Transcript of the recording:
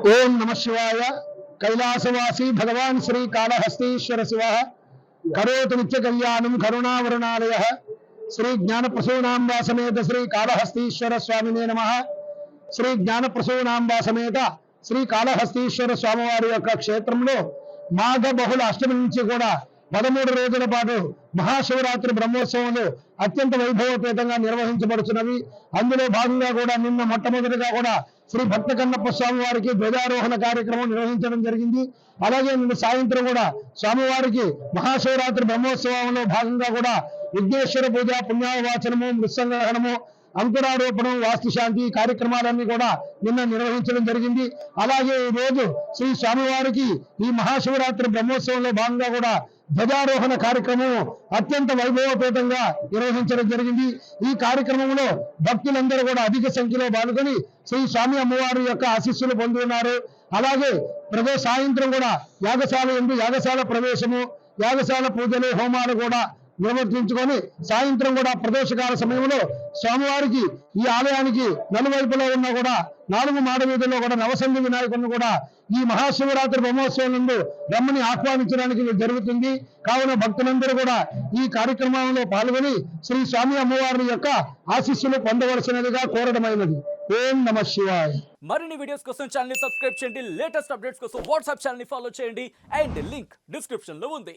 ओं नमः शिवाय। कैलासवासी भगवान श्री कालहस्तीश्वर शिव करोतु नित्य कल्याणं करुणावरुणालयः श्री ज्ञानप्रसूनांबा समेत श्री कालहस्तीश्वर स्वामिने नमः। श्री ज्ञानप्रसूनांबा समेत श्री कालहस्तीश्वर स्वामिवाరి యొక్క క్షేత్రంలో మాఘ బహుళ అష్టమి నుంచి కూడా 13 రోజుల పాటు మహాశివరాత్రి బ్రహ్మోత్సవాలు అత్యంత వైభవపేతంగా నిర్వహించబడుతున్నవి। అందులో భాగంగా కూడా నిన్న మొట్టమొదటిగా కూడా శ్రీ భక్త కన్నప్ప స్వామి వారికి ధ్వజారోహణ కార్యక్రమం నిర్వహించడం జరిగింది। అలాగే నిన్న సాయంత్రం కూడా స్వామివారికి మహాశివరాత్రి బ్రహ్మోత్సవంలో భాగంగా కూడా విఘ్నేశ్వర పూజ, పుణ్యావచనము, మృత్సంగ్రహణము, అంకురారోపణం, వాస్తుశాంతి కార్యక్రమాలన్నీ కూడా నిన్న నిర్వహించడం జరిగింది। అలాగే ఈ రోజు శ్రీ స్వామివారికి ఈ మహాశివరాత్రి బ్రహ్మోత్సవంలో భాగంగా కూడా ధ్వజారోహణ కార్యక్రమం అత్యంత వైభవపేతంగా నిర్వహించడం జరిగింది। ఈ కార్యక్రమంలో భక్తులందరూ కూడా అధిక సంఖ్యలో పాల్గొని శ్రీ స్వామి అమ్మవారి యొక్క ఆశీస్సులు పొందుతున్నారు। అలాగే సాయంత్రం కూడా యాగశాల ప్రవేశము, యాగశాల పూజలు, హోమాలు కూడా నిర్వర్తించుకొని సాయంత్రం కూడా ప్రదోషకాల సమయంలో స్వామివారికి ఈ ఆలయానికి నలువైపులో ఉన్న కూడా 4 మాడ వీధుల్లో కూడా నవసంధి వినాయకుడిని కూడా ఈ మహాశివరాత్రి బ్రహ్మోత్సవం నందు రమ్మని ఆహ్వానించడానికి జరుగుతుంది। కావున భక్తులందరూ కూడా ఈ కార్యక్రమంలో పాల్గొని శ్రీ స్వామి అమ్మవారి యొక్క ఆశీస్సులు పొందవలసినదిగా కోరడమైనది। ఓం నమః శివాయ। మరిన్ని వీడియోస్ కోసం ఛానల్ ని సబ్స్క్రైబ్ చేయండి, లేటెస్ట్ అప్డేట్స్ కోసం వాట్సాప్ ఛానల్ ని ఫాలో చేయండి అండ్ లింక్ డిస్క్రిప్షన్ లో ఉంది।